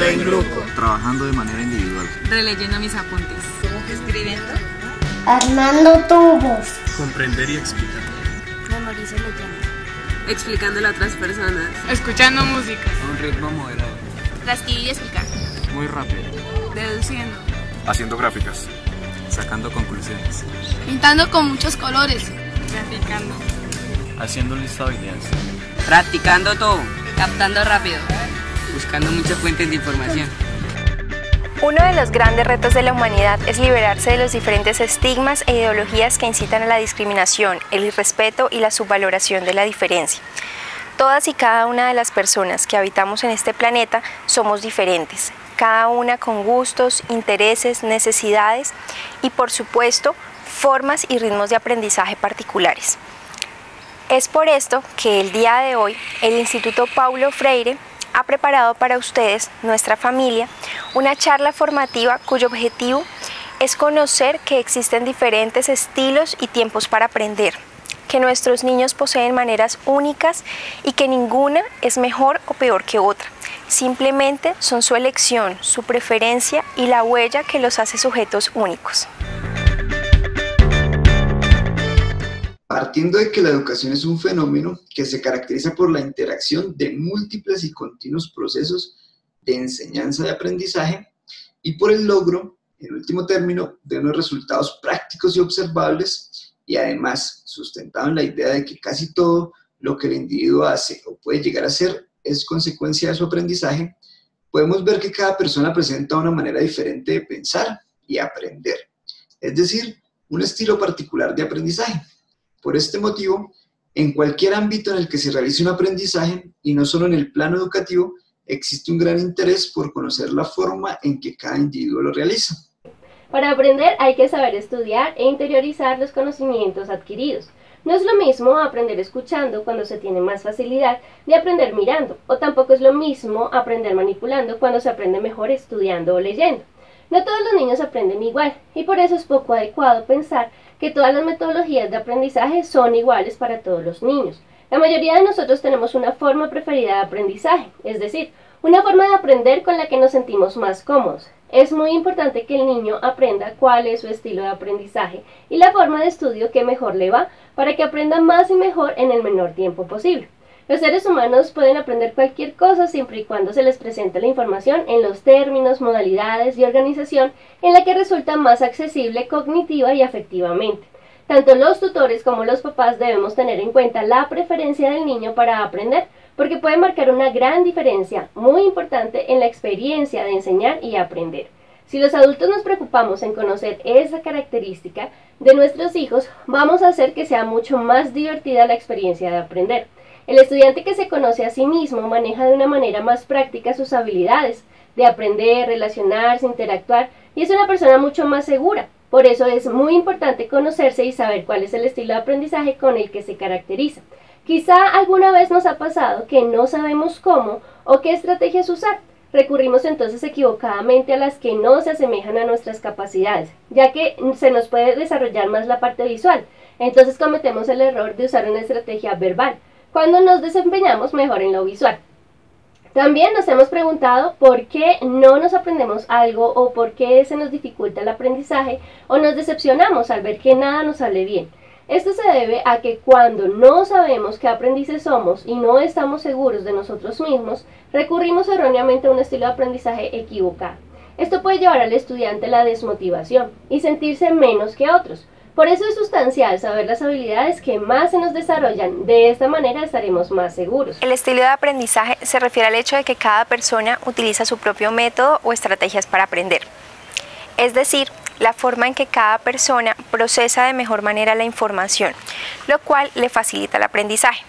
Aprendiendo en grupo. Trabajando de manera individual. Releyendo mis apuntes. Escribiendo. Armando tubos. Comprender y explicar. Memorice leyendo. Explicándole a otras personas. Escuchando música. A un ritmo moderado. Transcribir y explicar. Muy rápido. Deduciendo. Haciendo gráficas. Sacando conclusiones. Pintando con muchos colores. Graficando. Haciendo un listado de ideas. Practicando todo. Captando rápido. Buscando muchas fuentes de información. Uno de los grandes retos de la humanidad es liberarse de los diferentes estigmas e ideologías que incitan a la discriminación, el irrespeto y la subvaloración de la diferencia. Todas y cada una de las personas que habitamos en este planeta somos diferentes, cada una con gustos, intereses, necesidades y, por supuesto, formas y ritmos de aprendizaje particulares. Es por esto que el día de hoy el Instituto Paulo Freire ha preparado para ustedes, nuestra familia, una charla formativa cuyo objetivo es conocer que existen diferentes estilos y tiempos para aprender, que nuestros niños poseen maneras únicas y que ninguna es mejor o peor que otra. Simplemente son su elección, su preferencia y la huella que los hace sujetos únicos. Partiendo de que la educación es un fenómeno que se caracteriza por la interacción de múltiples y continuos procesos de enseñanza y aprendizaje y por el logro, en último término, de unos resultados prácticos y observables y además sustentado en la idea de que casi todo lo que el individuo hace o puede llegar a ser es consecuencia de su aprendizaje, podemos ver que cada persona presenta una manera diferente de pensar y aprender, es decir, un estilo particular de aprendizaje. Por este motivo, en cualquier ámbito en el que se realice un aprendizaje, y no solo en el plano educativo, existe un gran interés por conocer la forma en que cada individuo lo realiza. Para aprender hay que saber estudiar e interiorizar los conocimientos adquiridos. No es lo mismo aprender escuchando cuando se tiene más facilidad de aprender mirando, o tampoco es lo mismo aprender manipulando cuando se aprende mejor estudiando o leyendo. No todos los niños aprenden igual, y por eso es poco adecuado pensar que todas las metodologías de aprendizaje son iguales para todos los niños. La mayoría de nosotros tenemos una forma preferida de aprendizaje, es decir, una forma de aprender con la que nos sentimos más cómodos. Es muy importante que el niño aprenda cuál es su estilo de aprendizaje y la forma de estudio que mejor le va para que aprenda más y mejor en el menor tiempo posible. Los seres humanos pueden aprender cualquier cosa siempre y cuando se les presente la información en los términos, modalidades y organización en la que resulta más accesible cognitiva y afectivamente. Tanto los tutores como los papás debemos tener en cuenta la preferencia del niño para aprender, porque puede marcar una gran diferencia muy importante en la experiencia de enseñar y aprender. Si los adultos nos preocupamos en conocer esa característica de nuestros hijos, vamos a hacer que sea mucho más divertida la experiencia de aprender. El estudiante que se conoce a sí mismo maneja de una manera más práctica sus habilidades de aprender, relacionarse, interactuar y es una persona mucho más segura. Por eso es muy importante conocerse y saber cuál es el estilo de aprendizaje con el que se caracteriza. Quizá alguna vez nos ha pasado que no sabemos cómo o qué estrategias usar. Recurrimos entonces equivocadamente a las que no se asemejan a nuestras capacidades, ya que se nos puede desarrollar más la parte visual. Entonces cometemos el error de usar una estrategia verbal, cuando nos desempeñamos mejor en lo visual. También nos hemos preguntado por qué no nos aprendemos algo o por qué se nos dificulta el aprendizaje o nos decepcionamos al ver que nada nos sale bien. Esto se debe a que cuando no sabemos qué aprendices somos y no estamos seguros de nosotros mismos, recurrimos erróneamente a un estilo de aprendizaje equivocado. Esto puede llevar al estudiante a la desmotivación y sentirse menos que otros. Por eso es sustancial saber las habilidades que más se nos desarrollan. De esta manera estaremos más seguros. El estilo de aprendizaje se refiere al hecho de que cada persona utiliza su propio método o estrategias para aprender. Es decir, la forma en que cada persona procesa de mejor manera la información, lo cual le facilita el aprendizaje.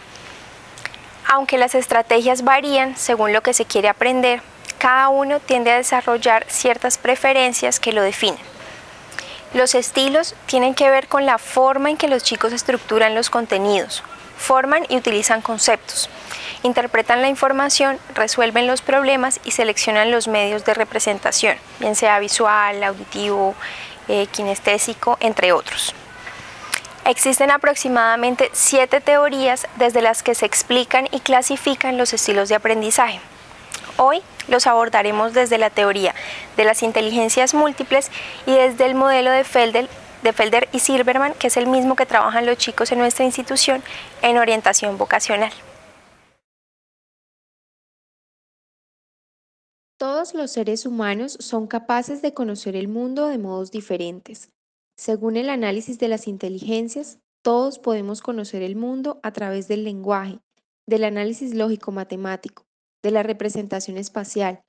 Aunque las estrategias varían según lo que se quiere aprender, cada uno tiende a desarrollar ciertas preferencias que lo definen. Los estilos tienen que ver con la forma en que los chicos estructuran los contenidos, forman y utilizan conceptos, interpretan la información, resuelven los problemas y seleccionan los medios de representación, bien sea visual, auditivo, kinestésico, entre otros. Existen aproximadamente 7 teorías desde las que se explican y clasifican los estilos de aprendizaje. Hoy los abordaremos desde la teoría de las inteligencias múltiples y desde el modelo de Felder y Silberman, que es el mismo que trabajan los chicos en nuestra institución en orientación vocacional. Todos los seres humanos son capaces de conocer el mundo de modos diferentes. Según el análisis de las inteligencias, todos podemos conocer el mundo a través del lenguaje, del análisis lógico-matemático, de la representación espacial,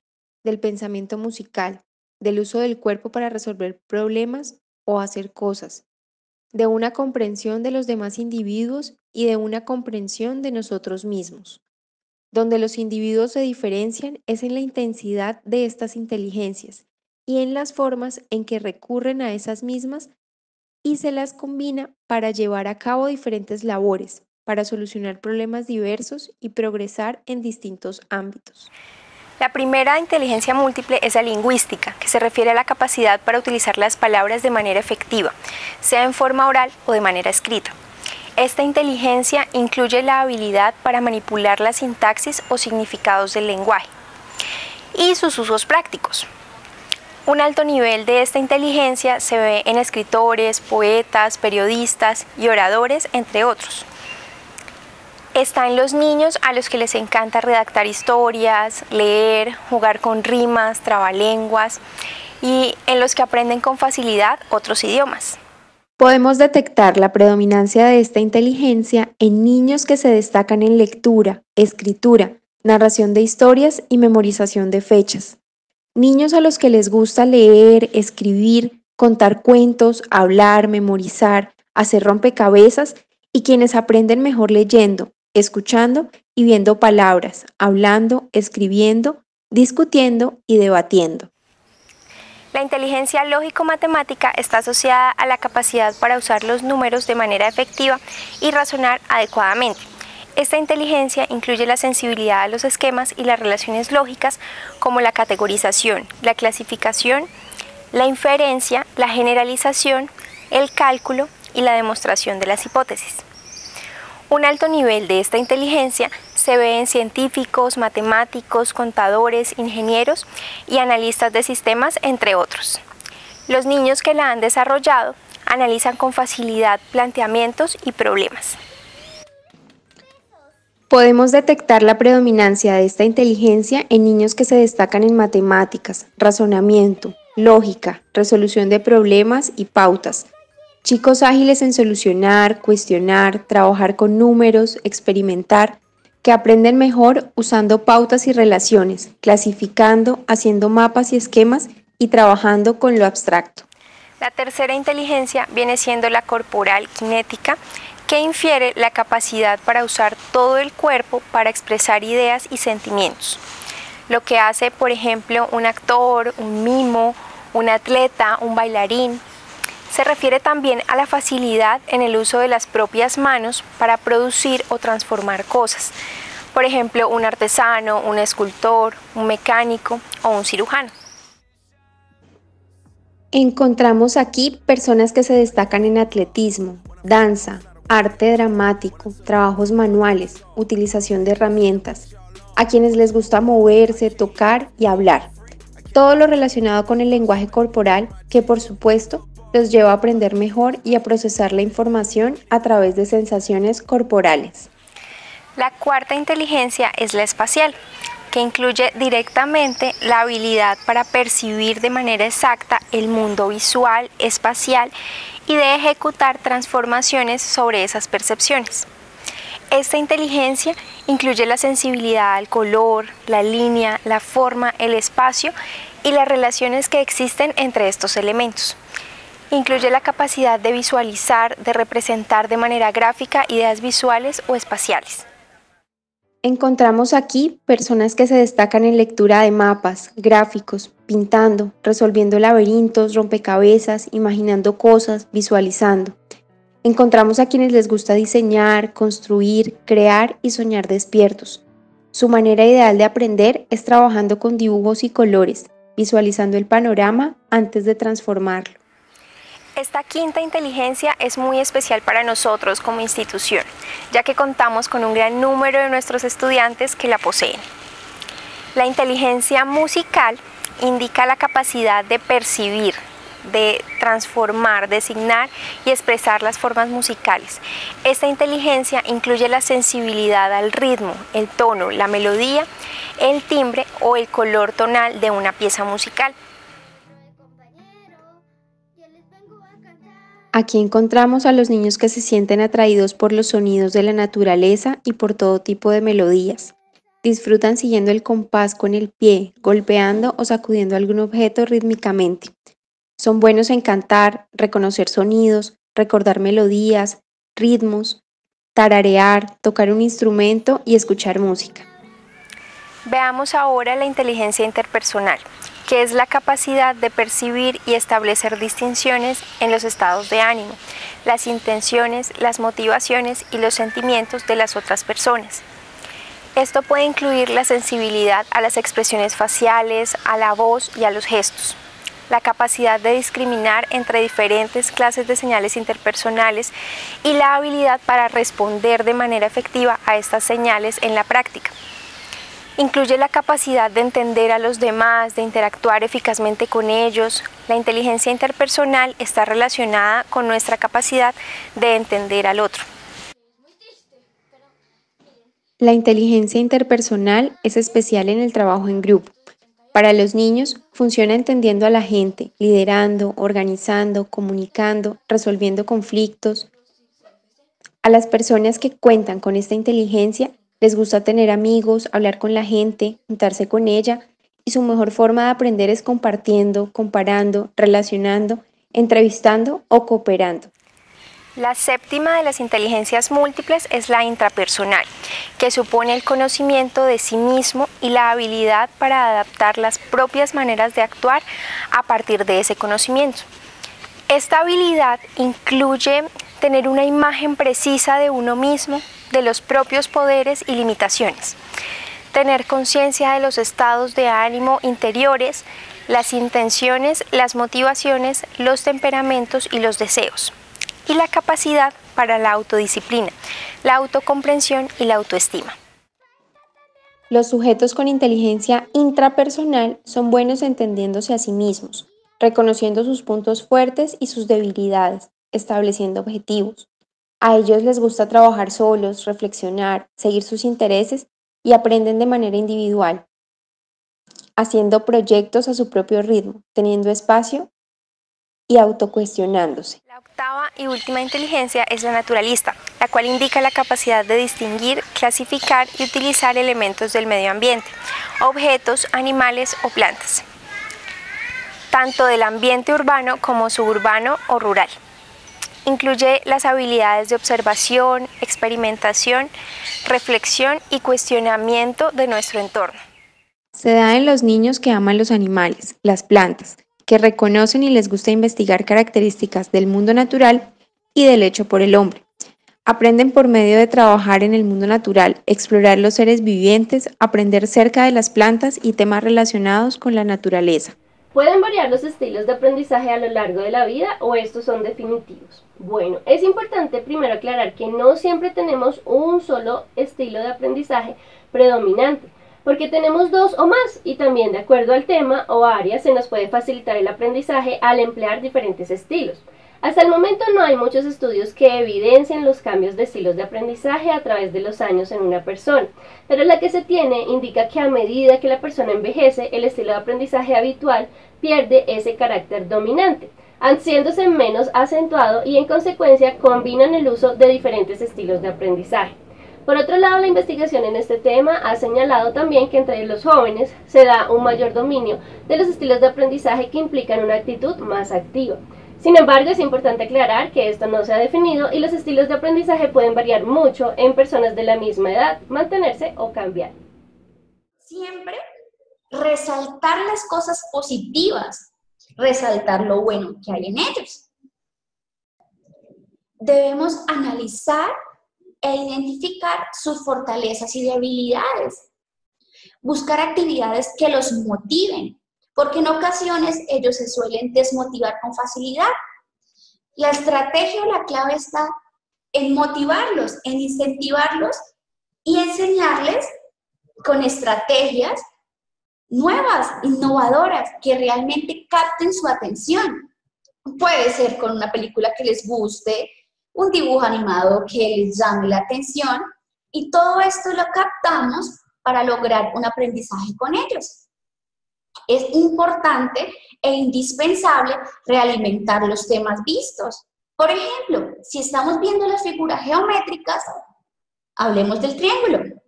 del pensamiento musical, del uso del cuerpo para resolver problemas o hacer cosas, de una comprensión de los demás individuos y de una comprensión de nosotros mismos. Donde los individuos se diferencian es en la intensidad de estas inteligencias y en las formas en que recurren a esas mismas y se las combina para llevar a cabo diferentes labores, para solucionar problemas diversos y progresar en distintos ámbitos. La primera inteligencia múltiple es la lingüística, que se refiere a la capacidad para utilizar las palabras de manera efectiva, sea en forma oral o de manera escrita. Esta inteligencia incluye la habilidad para manipular la sintaxis o significados del lenguaje y sus usos prácticos. Un alto nivel de esta inteligencia se ve en escritores, poetas, periodistas y oradores, entre otros. Está en los niños a los que les encanta redactar historias, leer, jugar con rimas, trabalenguas y en los que aprenden con facilidad otros idiomas. Podemos detectar la predominancia de esta inteligencia en niños que se destacan en lectura, escritura, narración de historias y memorización de fechas. Niños a los que les gusta leer, escribir, contar cuentos, hablar, memorizar, hacer rompecabezas y quienes aprenden mejor leyendo, escuchando y viendo palabras, hablando, escribiendo, discutiendo y debatiendo. La inteligencia lógico-matemática está asociada a la capacidad para usar los números de manera efectiva y razonar adecuadamente. Esta inteligencia incluye la sensibilidad a los esquemas y las relaciones lógicas como la categorización, la clasificación, la inferencia, la generalización, el cálculo y la demostración de las hipótesis. Un alto nivel de esta inteligencia se ve en científicos, matemáticos, contadores, ingenieros y analistas de sistemas, entre otros. Los niños que la han desarrollado analizan con facilidad planteamientos y problemas. Podemos detectar la predominancia de esta inteligencia en niños que se destacan en matemáticas, razonamiento, lógica, resolución de problemas y pautas. Chicos ágiles en solucionar, cuestionar, trabajar con números, experimentar, que aprenden mejor usando pautas y relaciones, clasificando, haciendo mapas y esquemas y trabajando con lo abstracto. La tercera inteligencia viene siendo la corporal kinética, que infiere la capacidad para usar todo el cuerpo para expresar ideas y sentimientos. Lo que hace, por ejemplo, un actor, un mimo, un atleta, un bailarín. Se refiere también a la facilidad en el uso de las propias manos para producir o transformar cosas. Por ejemplo, un artesano, un escultor, un mecánico o un cirujano. Encontramos aquí personas que se destacan en atletismo, danza, arte dramático, trabajos manuales, utilización de herramientas, a quienes les gusta moverse, tocar y hablar. Todo lo relacionado con el lenguaje corporal que, por supuesto, los lleva a aprender mejor y a procesar la información a través de sensaciones corporales. La cuarta inteligencia es la espacial, que incluye directamente la habilidad para percibir de manera exacta el mundo visual, espacial y de ejecutar transformaciones sobre esas percepciones. Esta inteligencia incluye la sensibilidad al color, la línea, la forma, el espacio y las relaciones que existen entre estos elementos. Incluye la capacidad de visualizar, de representar de manera gráfica ideas visuales o espaciales. Encontramos aquí personas que se destacan en lectura de mapas, gráficos, pintando, resolviendo laberintos, rompecabezas, imaginando cosas, visualizando. Encontramos a quienes les gusta diseñar, construir, crear y soñar despiertos. Su manera ideal de aprender es trabajando con dibujos y colores, visualizando el panorama antes de transformarlo. Esta quinta inteligencia es muy especial para nosotros como institución, ya que contamos con un gran número de nuestros estudiantes que la poseen. La inteligencia musical indica la capacidad de percibir, de transformar, designar y expresar las formas musicales. Esta inteligencia incluye la sensibilidad al ritmo, el tono, la melodía, el timbre o el color tonal de una pieza musical. Aquí encontramos a los niños que se sienten atraídos por los sonidos de la naturaleza y por todo tipo de melodías. Disfrutan siguiendo el compás con el pie, golpeando o sacudiendo algún objeto rítmicamente. Son buenos en cantar, reconocer sonidos, recordar melodías, ritmos, tararear, tocar un instrumento y escuchar música. Veamos ahora la inteligencia interpersonal, que es la capacidad de percibir y establecer distinciones en los estados de ánimo, las intenciones, las motivaciones y los sentimientos de las otras personas. Esto puede incluir la sensibilidad a las expresiones faciales, a la voz y a los gestos. La capacidad de discriminar entre diferentes clases de señales interpersonales y la habilidad para responder de manera efectiva a estas señales en la práctica. Incluye la capacidad de entender a los demás, de interactuar eficazmente con ellos. La inteligencia interpersonal está relacionada con nuestra capacidad de entender al otro. La inteligencia interpersonal es especial en el trabajo en grupo. Para los niños, funciona entendiendo a la gente, liderando, organizando, comunicando, resolviendo conflictos. A las personas que cuentan con esta inteligencia, les gusta tener amigos, hablar con la gente, juntarse con ella, y su mejor forma de aprender es compartiendo, comparando, relacionando, entrevistando o cooperando. La séptima de las inteligencias múltiples es la intrapersonal, que supone el conocimiento de sí mismo y la habilidad para adaptar las propias maneras de actuar a partir de ese conocimiento. Esta habilidad incluye tener una imagen precisa de uno mismo, de los propios poderes y limitaciones, tener conciencia de los estados de ánimo interiores, las intenciones, las motivaciones, los temperamentos y los deseos, y la capacidad para la autodisciplina, la autocomprensión y la autoestima. Los sujetos con inteligencia intrapersonal son buenos entendiéndose a sí mismos, reconociendo sus puntos fuertes y sus debilidades, estableciendo objetivos. A ellos les gusta trabajar solos, reflexionar, seguir sus intereses y aprenden de manera individual, haciendo proyectos a su propio ritmo, teniendo espacio y autocuestionándose. La octava y última inteligencia es la naturalista, la cual indica la capacidad de distinguir, clasificar y utilizar elementos del medio ambiente, objetos, animales o plantas, tanto del ambiente urbano como suburbano o rural. Incluye las habilidades de observación, experimentación, reflexión y cuestionamiento de nuestro entorno. Se da en los niños que aman los animales, las plantas, que reconocen y les gusta investigar características del mundo natural y del hecho por el hombre. Aprenden por medio de trabajar en el mundo natural, explorar los seres vivientes, aprender cerca de las plantas y temas relacionados con la naturaleza. ¿Pueden variar los estilos de aprendizaje a lo largo de la vida o estos son definitivos? Bueno, es importante primero aclarar que no siempre tenemos un solo estilo de aprendizaje predominante, porque tenemos dos o más y también de acuerdo al tema o área se nos puede facilitar el aprendizaje al emplear diferentes estilos. Hasta el momento no hay muchos estudios que evidencien los cambios de estilos de aprendizaje a través de los años en una persona, pero la que se tiene indica que a medida que la persona envejece, el estilo de aprendizaje habitual pierde ese carácter dominante, haciéndose menos acentuado y en consecuencia combinan el uso de diferentes estilos de aprendizaje. Por otro lado, la investigación en este tema ha señalado también que entre los jóvenes se da un mayor dominio de los estilos de aprendizaje que implican una actitud más activa. Sin embargo, es importante aclarar que esto no se ha definido y los estilos de aprendizaje pueden variar mucho en personas de la misma edad, mantenerse o cambiar. Siempre resaltar las cosas positivas, resaltar lo bueno que hay en ellos. Debemos analizar e identificar sus fortalezas y debilidades. Buscar actividades que los motiven, porque en ocasiones ellos se suelen desmotivar con facilidad. La estrategia o la clave está en motivarlos, en incentivarlos y enseñarles con estrategias nuevas, innovadoras, que realmente capten su atención. Puede ser con una película que les guste, un dibujo animado que les llame la atención, y todo esto lo captamos para lograr un aprendizaje con ellos. Es importante e indispensable realimentar los temas vistos. Por ejemplo, si estamos viendo las figuras geométricas, hablemos del triángulo.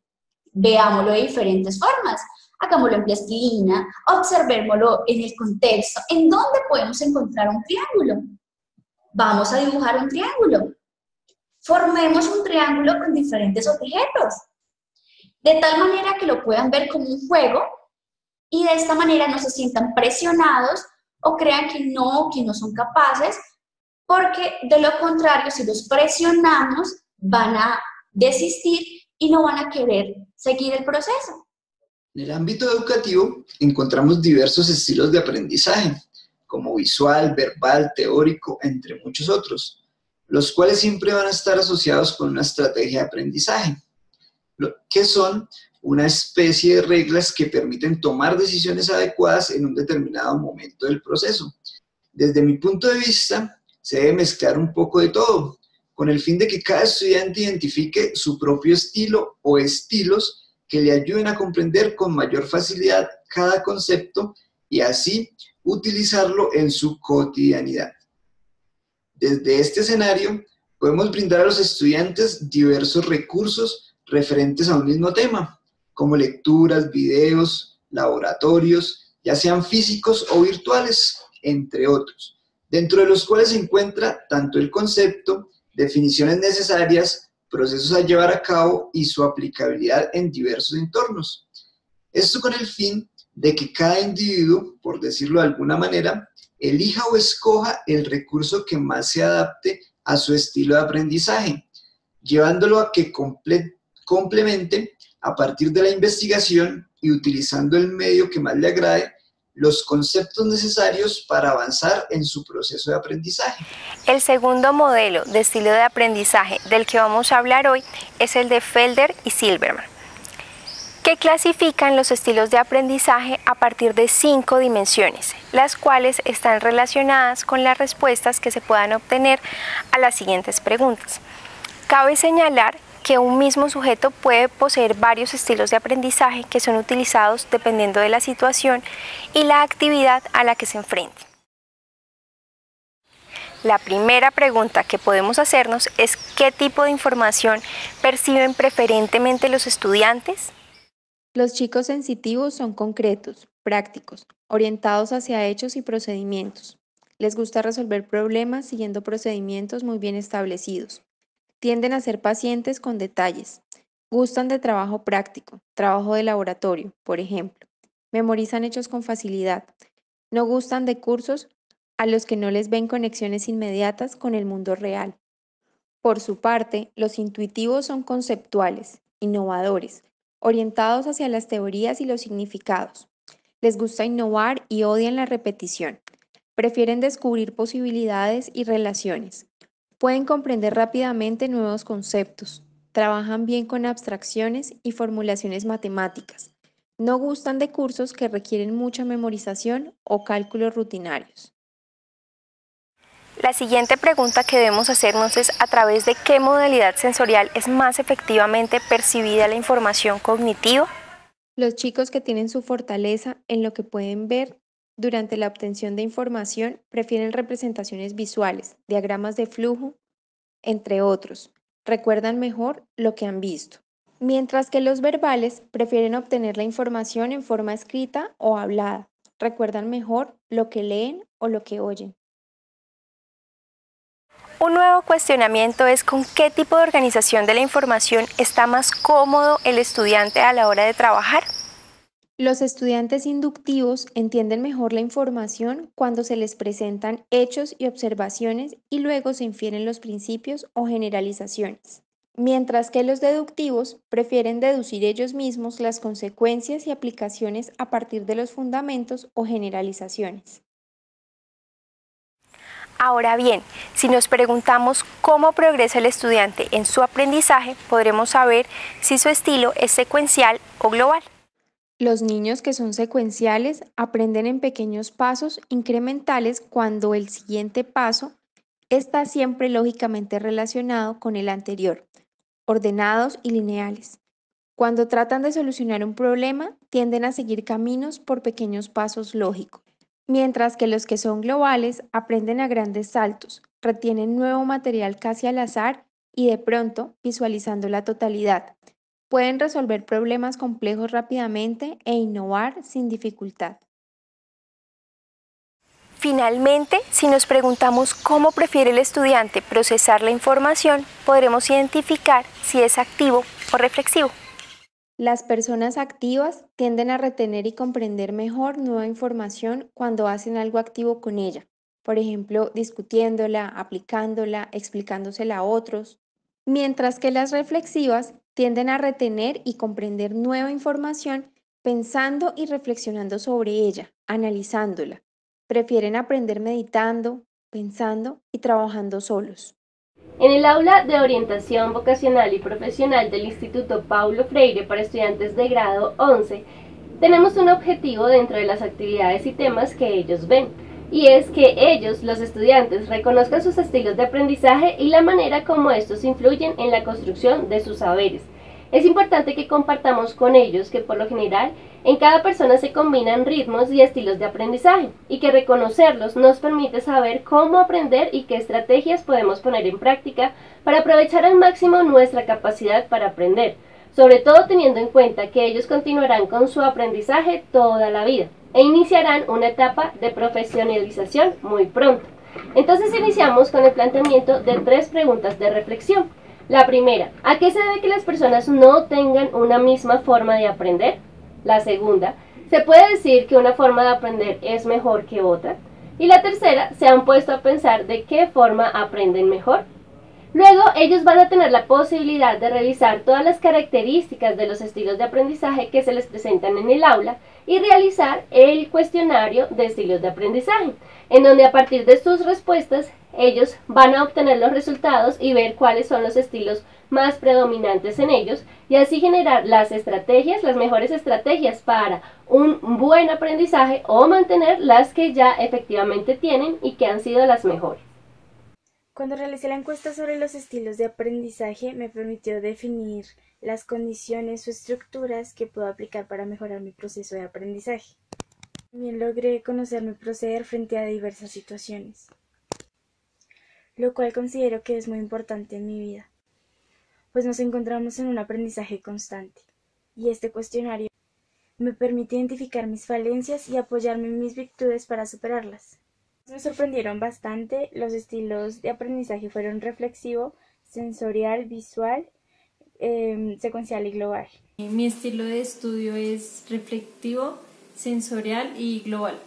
Veámoslo de diferentes formas. Hagámoslo en plastilina, observémoslo en el contexto. ¿En dónde podemos encontrar un triángulo? Vamos a dibujar un triángulo. Formemos un triángulo con diferentes objetos, de tal manera que lo puedan ver como un juego y de esta manera no se sientan presionados o crean que no son capaces, porque de lo contrario, si los presionamos, van a desistir y no van a querer seguir el proceso. En el ámbito educativo encontramos diversos estilos de aprendizaje, como visual, verbal, teórico, entre muchos otros, los cuales siempre van a estar asociados con una estrategia de aprendizaje, que son una especie de reglas que permiten tomar decisiones adecuadas en un determinado momento del proceso. Desde mi punto de vista, se debe mezclar un poco de todo, con el fin de que cada estudiante identifique su propio estilo o estilos que le ayuden a comprender con mayor facilidad cada concepto y así utilizarlo en su cotidianidad. Desde este escenario, podemos brindar a los estudiantes diversos recursos referentes a un mismo tema, como lecturas, videos, laboratorios, ya sean físicos o virtuales, entre otros, dentro de los cuales se encuentra tanto el concepto, definiciones necesarias, procesos a llevar a cabo y su aplicabilidad en diversos entornos. Esto con el fin de que cada individuo, por decirlo de alguna manera, elija o escoja el recurso que más se adapte a su estilo de aprendizaje, llevándolo a que complemente a partir de la investigación y utilizando el medio que más le agrade los conceptos necesarios para avanzar en su proceso de aprendizaje. El segundo modelo de estilo de aprendizaje del que vamos a hablar hoy es el de Felder y Silberman, que clasifican los estilos de aprendizaje a partir de 5 dimensiones, las cuales están relacionadas con las respuestas que se puedan obtener a las siguientes preguntas. Cabe señalar que un mismo sujeto puede poseer varios estilos de aprendizaje que son utilizados dependiendo de la situación y la actividad a la que se enfrente. La primera pregunta que podemos hacernos es ¿qué tipo de información perciben preferentemente los estudiantes? Los chicos sensitivos son concretos, prácticos, orientados hacia hechos y procedimientos. Les gusta resolver problemas siguiendo procedimientos muy bien establecidos. Tienden a ser pacientes con detalles. Gustan de trabajo práctico, trabajo de laboratorio, por ejemplo. Memorizan hechos con facilidad. No gustan de cursos a los que no les ven conexiones inmediatas con el mundo real. Por su parte, los intuitivos son conceptuales, innovadores, orientados hacia las teorías y los significados. Les gusta innovar y odian la repetición. Prefieren descubrir posibilidades y relaciones. Pueden comprender rápidamente nuevos conceptos. Trabajan bien con abstracciones y formulaciones matemáticas. No gustan de cursos que requieren mucha memorización o cálculos rutinarios. La siguiente pregunta que debemos hacernos es ¿a través de qué modalidad sensorial es más efectivamente percibida la información cognitiva? Los chicos que tienen su fortaleza en lo que pueden ver durante la obtención de información prefieren representaciones visuales, diagramas de flujo, entre otros. Recuerdan mejor lo que han visto. Mientras que los verbales prefieren obtener la información en forma escrita o hablada. Recuerdan mejor lo que leen o lo que oyen. Un nuevo cuestionamiento es con qué tipo de organización de la información está más cómodo el estudiante a la hora de trabajar. Los estudiantes inductivos entienden mejor la información cuando se les presentan hechos y observaciones y luego se infieren los principios o generalizaciones, mientras que los deductivos prefieren deducir ellos mismos las consecuencias y aplicaciones a partir de los fundamentos o generalizaciones. Ahora bien, si nos preguntamos cómo progresa el estudiante en su aprendizaje, podremos saber si su estilo es secuencial o global. Los niños que son secuenciales aprenden en pequeños pasos incrementales cuando el siguiente paso está siempre lógicamente relacionado con el anterior, ordenados y lineales. Cuando tratan de solucionar un problema, tienden a seguir caminos por pequeños pasos lógicos, mientras que los que son globales aprenden a grandes saltos, retienen nuevo material casi al azar y de pronto visualizando la totalidad. Pueden resolver problemas complejos rápidamente e innovar sin dificultad. Finalmente, si nos preguntamos cómo prefiere el estudiante procesar la información, podremos identificar si es activo o reflexivo. Las personas activas tienden a retener y comprender mejor nueva información cuando hacen algo activo con ella, por ejemplo, discutiéndola, aplicándola, explicándosela a otros, mientras que las reflexivas tienden a retener y comprender nueva información pensando y reflexionando sobre ella, analizándola. Prefieren aprender meditando, pensando y trabajando solos. En el aula de orientación vocacional y profesional del Instituto Paulo Freire para estudiantes de grado 11, tenemos un objetivo dentro de las actividades y temas que ellos ven, y es que ellos, los estudiantes, reconozcan sus estilos de aprendizaje y la manera como estos influyen en la construcción de sus saberes. Es importante que compartamos con ellos que por lo general en cada persona se combinan ritmos y estilos de aprendizaje y que reconocerlos nos permite saber cómo aprender y qué estrategias podemos poner en práctica para aprovechar al máximo nuestra capacidad para aprender, sobre todo teniendo en cuenta que ellos continuarán con su aprendizaje toda la vida e iniciarán una etapa de profesionalización muy pronto. Entonces iniciamos con el planteamiento de 3 preguntas de reflexión. La primera, ¿a qué se debe que las personas no tengan una misma forma de aprender? La segunda, ¿se puede decir que una forma de aprender es mejor que otra? Y la tercera, ¿se han puesto a pensar de qué forma aprenden mejor? Luego, ellos van a tener la posibilidad de revisar todas las características de los estilos de aprendizaje que se les presentan en el aula y realizar el cuestionario de estilos de aprendizaje, en donde a partir de sus respuestas, ellos van a obtener los resultados y ver cuáles son los estilos más predominantes en ellos y así generar las mejores estrategias para un buen aprendizaje o mantener las que ya efectivamente tienen y que han sido las mejores. Cuando realicé la encuesta sobre los estilos de aprendizaje me permitió definir las condiciones o estructuras que puedo aplicar para mejorar mi proceso de aprendizaje. También logré conocer mi proceder frente a diversas situaciones, lo cual considero que es muy importante en mi vida, pues nos encontramos en un aprendizaje constante, y este cuestionario me permite identificar mis falencias y apoyarme en mis virtudes para superarlas. Me sorprendieron bastante. Los estilos de aprendizaje fueron reflexivo, sensorial, visual, secuencial y global. Mi estilo de estudio es reflectivo, sensorial y global.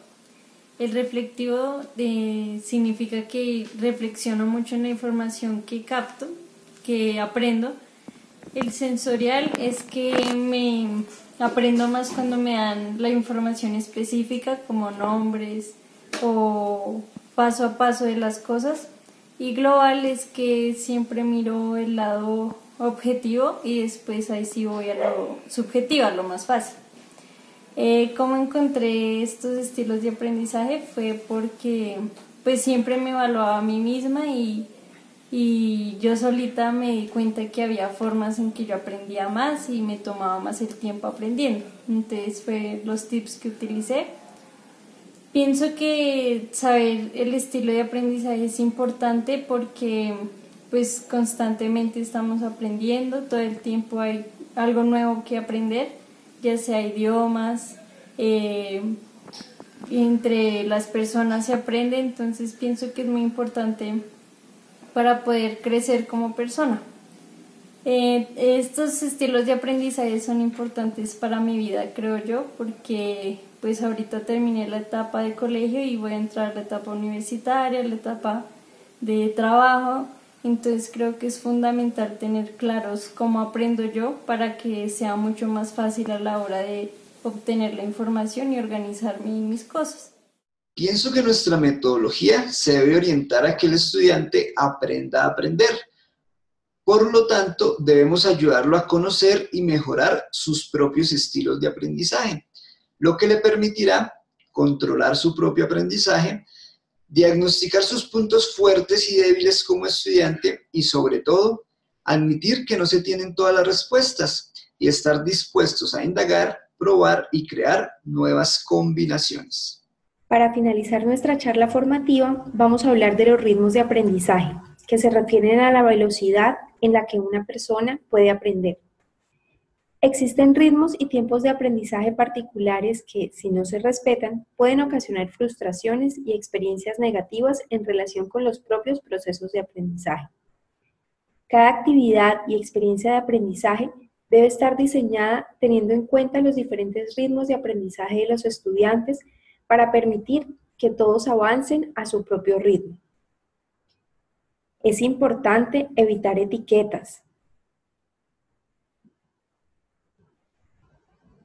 El reflectivo significa que reflexiono mucho en la información que capto, que aprendo. El sensorial es que me aprendo más cuando me dan la información específica como nombres o paso a paso de las cosas. Y global es que siempre miro el lado objetivo y después ahí sí voy a lo subjetivo, a lo más fácil. ¿Cómo encontré estos estilos de aprendizaje? Fue porque pues siempre me evaluaba a mí misma y yo solita me di cuenta que había formas en que yo aprendía más y me tomaba más el tiempo aprendiendo. Entonces fue los tips que utilicé. Pienso que saber el estilo de aprendizaje es importante porque pues constantemente estamos aprendiendo, todo el tiempo hay algo nuevo que aprender, ya sea idiomas, entre las personas se aprende, entonces pienso que es muy importante para poder crecer como persona. Estos estilos de aprendizaje son importantes para mi vida, creo yo, porque pues ahorita terminé la etapa de colegio y voy a entrar a la etapa universitaria, la etapa de trabajo, entonces creo que es fundamental tener claros cómo aprendo yo para que sea mucho más fácil a la hora de obtener la información y organizarme en mis cosas. Pienso que nuestra metodología se debe orientar a que el estudiante aprenda a aprender. Por lo tanto, debemos ayudarlo a conocer y mejorar sus propios estilos de aprendizaje, lo que le permitirá controlar su propio aprendizaje, diagnosticar sus puntos fuertes y débiles como estudiante y, sobre todo, admitir que no se tienen todas las respuestas y estar dispuestos a indagar, probar y crear nuevas combinaciones. Para finalizar nuestra charla formativa, vamos a hablar de los ritmos de aprendizaje, que se refieren a la velocidad en la que una persona puede aprender. Existen ritmos y tiempos de aprendizaje particulares que, si no se respetan, pueden ocasionar frustraciones y experiencias negativas en relación con los propios procesos de aprendizaje. Cada actividad y experiencia de aprendizaje debe estar diseñada teniendo en cuenta los diferentes ritmos de aprendizaje de los estudiantes para permitir que todos avancen a su propio ritmo. Es importante evitar etiquetas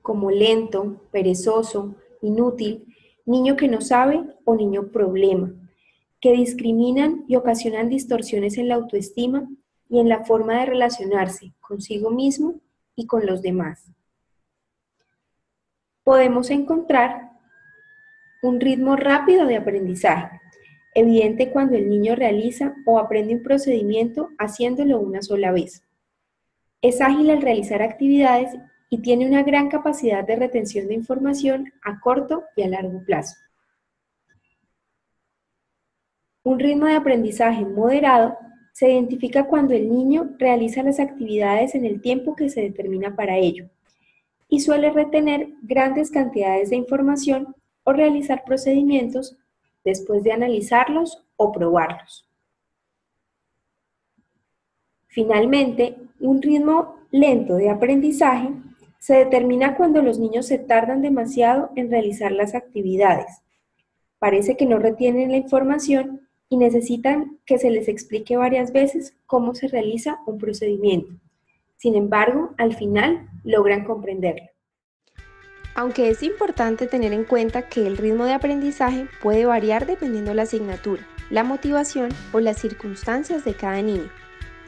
como lento, perezoso, inútil, niño que no sabe o niño problema, que discriminan y ocasionan distorsiones en la autoestima y en la forma de relacionarse consigo mismo y con los demás. Podemos encontrar un ritmo rápido de aprendizaje, evidente cuando el niño realiza o aprende un procedimiento haciéndolo una sola vez. Es ágil al realizar actividades y tiene una gran capacidad de retención de información a corto y a largo plazo. Un ritmo de aprendizaje moderado se identifica cuando el niño realiza las actividades en el tiempo que se determina para ello y suele retener grandes cantidades de información o realizar procedimientos después de analizarlos o probarlos. Finalmente, un ritmo lento de aprendizaje se determina cuando los niños se tardan demasiado en realizar las actividades. Parece que no retienen la información y necesitan que se les explique varias veces cómo se realiza un procedimiento. Sin embargo, al final logran comprenderlo. Aunque es importante tener en cuenta que el ritmo de aprendizaje puede variar dependiendo de la asignatura, la motivación o las circunstancias de cada niño,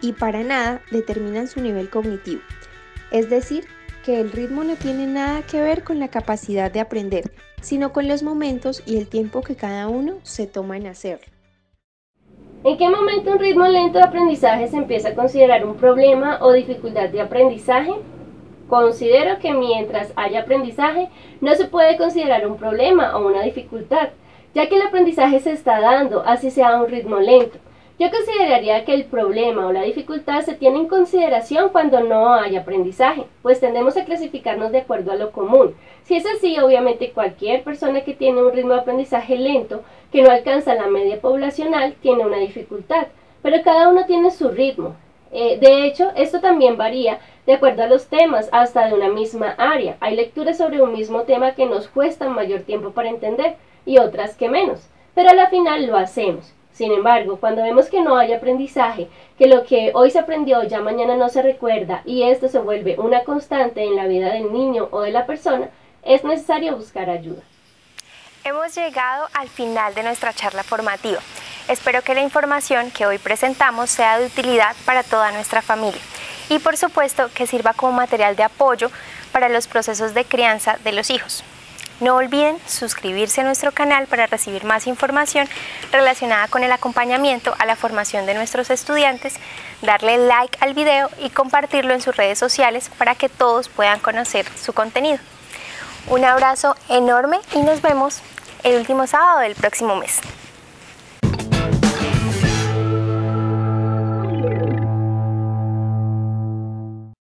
y para nada determinan su nivel cognitivo. Es decir, que el ritmo no tiene nada que ver con la capacidad de aprender, sino con los momentos y el tiempo que cada uno se toma en hacerlo. ¿En qué momento un ritmo lento de aprendizaje se empieza a considerar un problema o dificultad de aprendizaje? Considero que mientras haya aprendizaje, no se puede considerar un problema o una dificultad, ya que el aprendizaje se está dando, así sea a un ritmo lento. Yo consideraría que el problema o la dificultad se tiene en consideración cuando no hay aprendizaje, pues tendemos a clasificarnos de acuerdo a lo común. Si es así, obviamente cualquier persona que tiene un ritmo de aprendizaje lento, que no alcanza la media poblacional, tiene una dificultad, pero cada uno tiene su ritmo. De hecho, esto también varía de acuerdo a los temas, hasta de una misma área. Hay lecturas sobre un mismo tema que nos cuestan mayor tiempo para entender y otras que menos, pero a la final lo hacemos. Sin embargo, cuando vemos que no hay aprendizaje, que lo que hoy se aprendió ya mañana no se recuerda y esto se vuelve una constante en la vida del niño o de la persona, es necesario buscar ayuda. Hemos llegado al final de nuestra charla formativa. Espero que la información que hoy presentamos sea de utilidad para toda nuestra familia y por supuesto que sirva como material de apoyo para los procesos de crianza de los hijos. No olviden suscribirse a nuestro canal para recibir más información relacionada con el acompañamiento a la formación de nuestros estudiantes, darle like al video y compartirlo en sus redes sociales para que todos puedan conocer su contenido. Un abrazo enorme y nos vemos el último sábado del próximo mes.